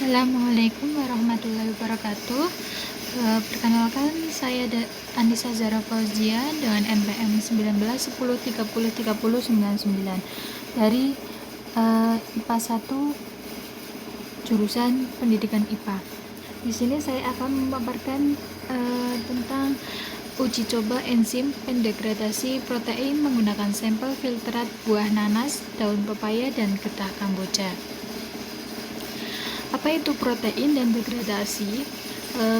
Assalamualaikum warahmatullahi wabarakatuh. Perkenalkan, saya Anissa Zara Fauzia dengan NPM 1910303099 dari IPA 1 jurusan Pendidikan IPA. Di sini saya akan memaparkan tentang uji coba enzim pendegradasi protein menggunakan sampel filtrat buah nanas, daun pepaya, dan getah kamboja. Apa itu protein dan degradasi?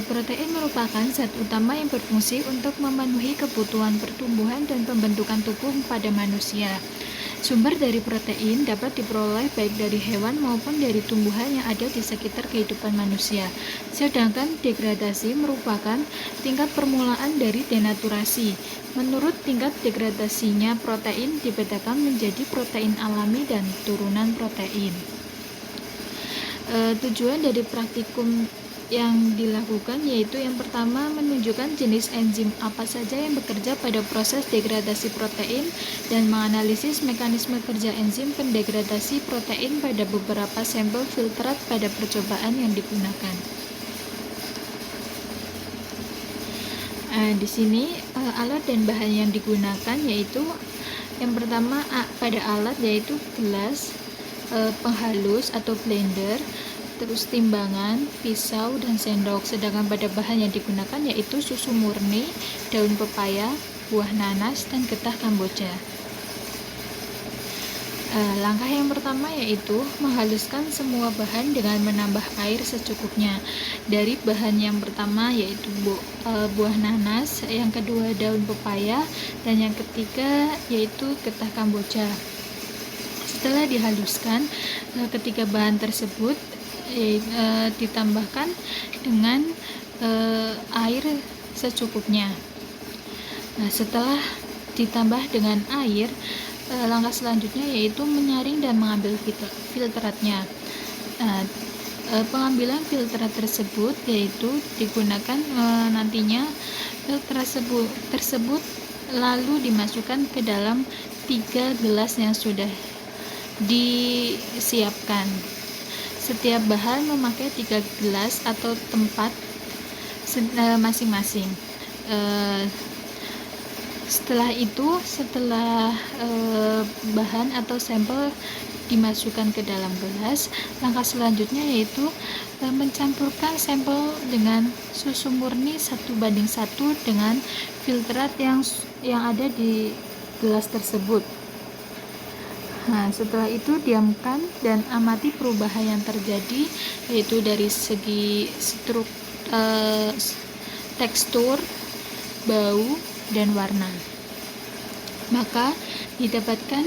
Protein merupakan zat utama yang berfungsi untuk memenuhi kebutuhan pertumbuhan dan pembentukan tubuh pada manusia. Sumber dari protein dapat diperoleh baik dari hewan maupun dari tumbuhan yang ada di sekitar kehidupan manusia. Sedangkan degradasi merupakan tingkat permulaan dari denaturasi. Menurut tingkat degradasinya, protein dibedakan menjadi protein alami dan turunan protein. Tujuan dari praktikum yang dilakukan yaitu yang pertama, menunjukkan jenis enzim apa saja yang bekerja pada proses degradasi protein dan menganalisis mekanisme kerja enzim pendegradasi protein pada beberapa sampel filtrat pada percobaan yang digunakan. Di sini alat dan bahan yang digunakan yaitu yang pertama pada alat yaitu gelas, penghalus atau blender, terus timbangan, pisau, dan sendok. Sedangkan pada bahan yang digunakan yaitu susu murni, daun pepaya, buah nanas, dan getah kamboja. Langkah yang pertama yaitu menghaluskan semua bahan dengan menambah air secukupnya. Dari bahan yang pertama yaitu buah nanas, yang kedua daun pepaya, dan yang ketiga yaitu getah kamboja. Setelah dihaluskan, ketiga bahan tersebut ditambahkan dengan air secukupnya. Setelah ditambah dengan air, langkah selanjutnya yaitu menyaring dan mengambil filtratnya. Pengambilan filtrat tersebut yaitu digunakan nantinya filtrat tersebut lalu dimasukkan ke dalam 3 gelas yang sudah disiapkan. Setiap bahan memakai 3 gelas atau tempat masing-masing. Setelah bahan atau sampel dimasukkan ke dalam gelas, langkah selanjutnya yaitu mencampurkan sampel dengan susu murni 1:1 dengan filtrat yang ada di gelas tersebut. Setelah itu diamkan dan amati perubahan yang terjadi, yaitu dari segi tekstur, bau, dan warna. Maka didapatkan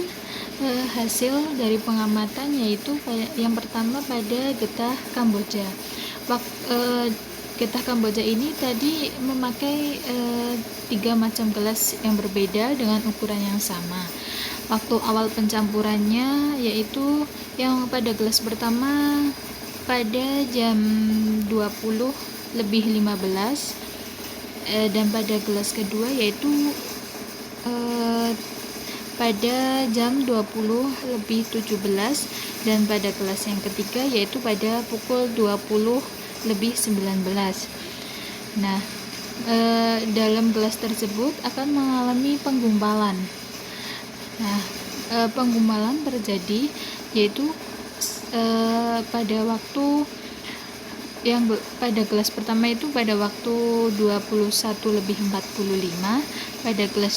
hasil dari pengamatan yaitu yang pertama pada getah kamboja. Getah kamboja ini tadi memakai 3 macam gelas yang berbeda dengan ukuran yang sama. Waktu awal pencampurannya yaitu yang pada gelas pertama pada jam 20:15 dan pada gelas kedua yaitu pada jam 20:17 dan pada gelas yang ketiga yaitu pada pukul 20:19. Dalam gelas tersebut akan mengalami penggumpalan. Penggumpalan terjadi yaitu pada waktu yang pada gelas pertama itu pada waktu 21:45, pada gelas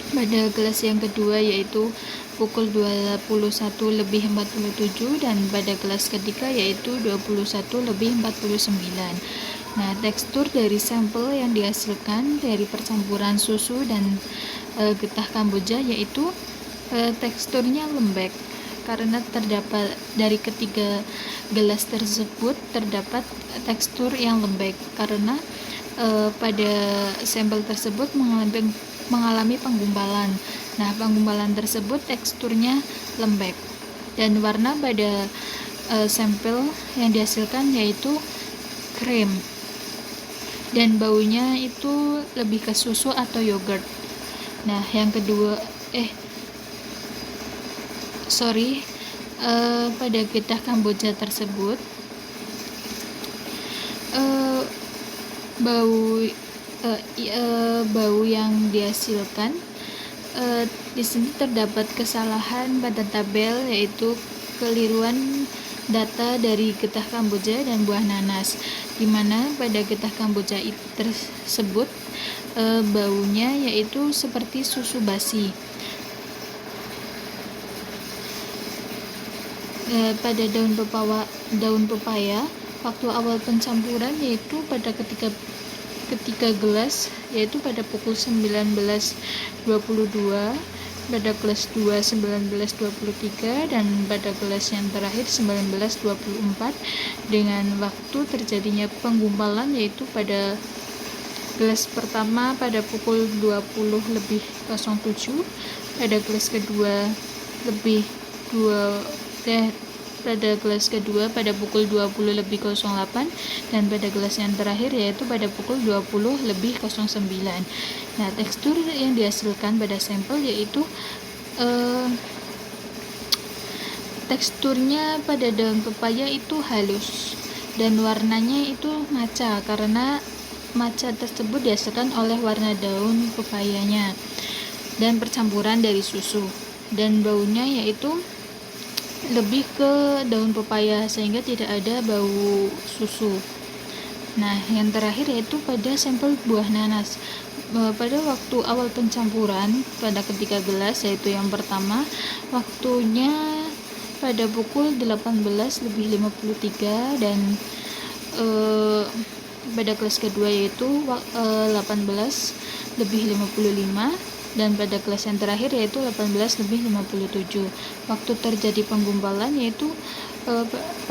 pada gelas yang kedua yaitu pukul 21:47 dan pada gelas ketiga yaitu 21:49. Tekstur dari sampel yang dihasilkan dari percampuran susu dan getah kamboja yaitu teksturnya lembek karena terdapat dari ketiga gelas tersebut terdapat tekstur yang lembek karena pada sampel tersebut mengalami penggumpalan. Penggumpalan tersebut teksturnya lembek dan warna pada sampel yang dihasilkan yaitu krem dan baunya itu lebih ke susu atau yogurt. Yang kedua pada getah Kamboja tersebut bau yang dihasilkan, di sini terdapat kesalahan pada tabel, yaitu keliruan data dari getah Kamboja dan buah nanas, di mana pada getah Kamboja tersebut baunya yaitu seperti susu basi. Pada daun pepaya waktu awal pencampuran yaitu pada ketiga gelas, yaitu pada pukul 19.22, pada gelas 2 19.23, dan pada gelas yang terakhir 19.24, dengan waktu terjadinya penggumpalan yaitu pada gelas pertama pada pukul 20.07, pada gelas kedua pada gelas kedua pada pukul 20.08, dan pada gelas yang terakhir yaitu pada pukul 20.09. Nah, tekstur yang dihasilkan pada sampel yaitu teksturnya pada daun pepaya itu halus dan warnanya itu maca, karena maca tersebut dihasilkan oleh warna daun pepayanya dan percampuran dari susu, dan baunya yaitu lebih ke daun pepaya sehingga tidak ada bau susu. Nah, yang terakhir yaitu pada sampel buah nanas. Pada waktu awal pencampuran pada ketiga gelas, yaitu yang pertama waktunya pada pukul 18.53, dan pada gelas kedua yaitu 18.55, dan pada kelas yang terakhir yaitu 18.57. Waktu terjadi penggumpalan yaitu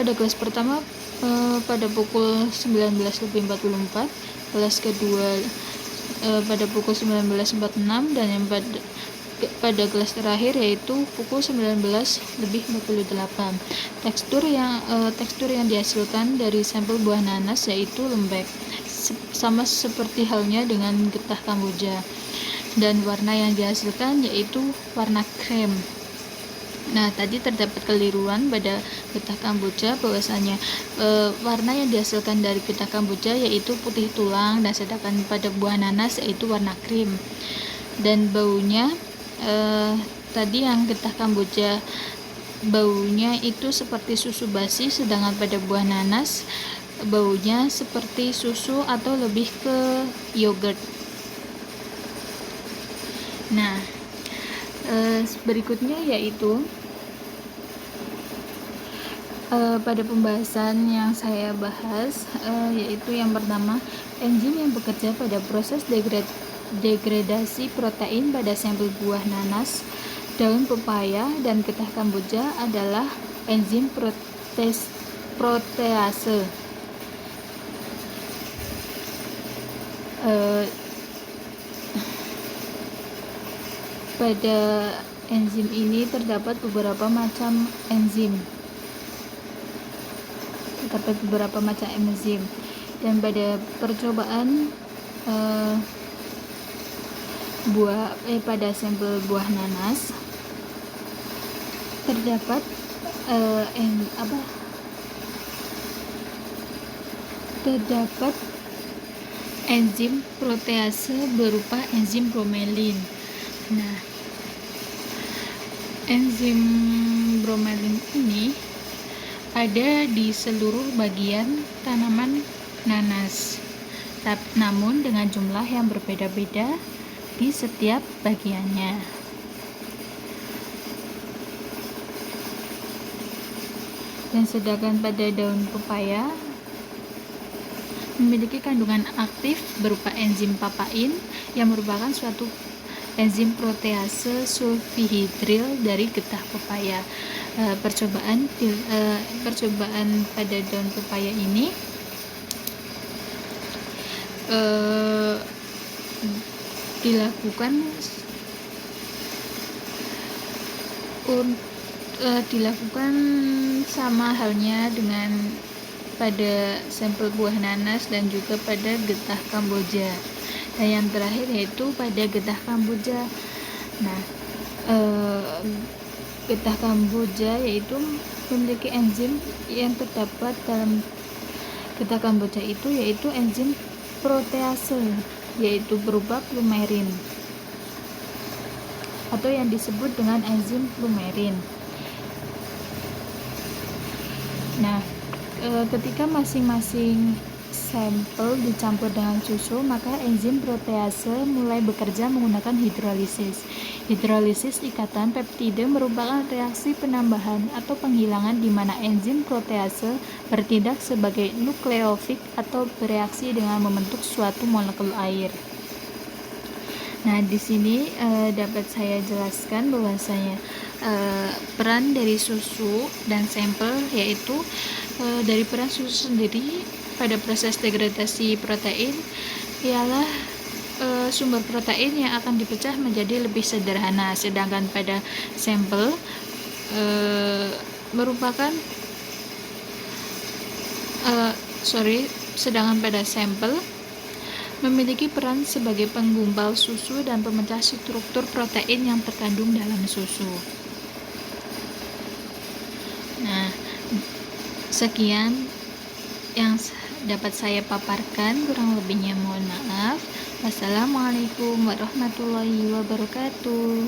pada kelas pertama pada pukul 19.44, kelas kedua pada pukul 19.46, dan yang pada kelas terakhir yaitu pukul 19.58. Tekstur yang dihasilkan dari sampel buah nanas yaitu lembek, sama seperti halnya dengan getah Kamboja, dan warna yang dihasilkan yaitu warna krem. Nah, tadi terdapat keliruan pada getah Kamboja, bahwasanya warna yang dihasilkan dari getah Kamboja yaitu putih tulang, dan sedangkan pada buah nanas yaitu warna krim. Dan baunya tadi yang getah Kamboja baunya itu seperti susu basi, sedangkan pada buah nanas baunya seperti susu atau lebih ke yogurt. Nah, berikutnya yaitu pada pembahasan yang saya bahas, yaitu yang pertama, enzim yang bekerja pada proses degradasi protein pada sampel buah nanas, daun pepaya, dan getah Kamboja adalah enzim protease. Pada enzim ini terdapat beberapa macam enzim, dan pada percobaan pada sampel buah nanas terdapat enzim protease berupa enzim bromelin. Nah, enzim bromelin ini ada di seluruh bagian tanaman nanas, namun dengan jumlah yang berbeda-beda di setiap bagiannya. Dan sedangkan pada daun pepaya memiliki kandungan aktif berupa enzim papain yang merupakan suatu enzim protease sulfihidril dari getah pepaya. Percobaan pada daun pepaya ini dilakukan sama halnya dengan pada sampel buah nanas dan juga pada getah Kamboja. Dan yang terakhir yaitu pada getah Kamboja. Nah, Getah Kamboja yaitu memiliki enzim yang terdapat dalam getah Kamboja itu yaitu enzim protease, yaitu berupa plumerin atau yang disebut dengan enzim plumerin. Nah, ketika masing-masing sampel dicampur dengan susu, maka enzim protease mulai bekerja menggunakan hidrolisis. Hidrolisis ikatan peptida merupakan reaksi penambahan atau penghilangan di mana enzim protease bertindak sebagai nukleofil atau bereaksi dengan membentuk suatu molekul air. Nah, di sini dapat saya jelaskan bahwasanya peran dari susu dan sampel, yaitu dari peran susu sendiri pada proses degradasi protein ialah sumber protein yang akan dipecah menjadi lebih sederhana, sedangkan pada sampel memiliki peran sebagai penggumpal susu dan pemecah struktur protein yang terkandung dalam susu. Nah, sekian yang dapat saya paparkan, kurang lebihnya mohon maaf. Wassalamualaikum warahmatullahi wabarakatuh.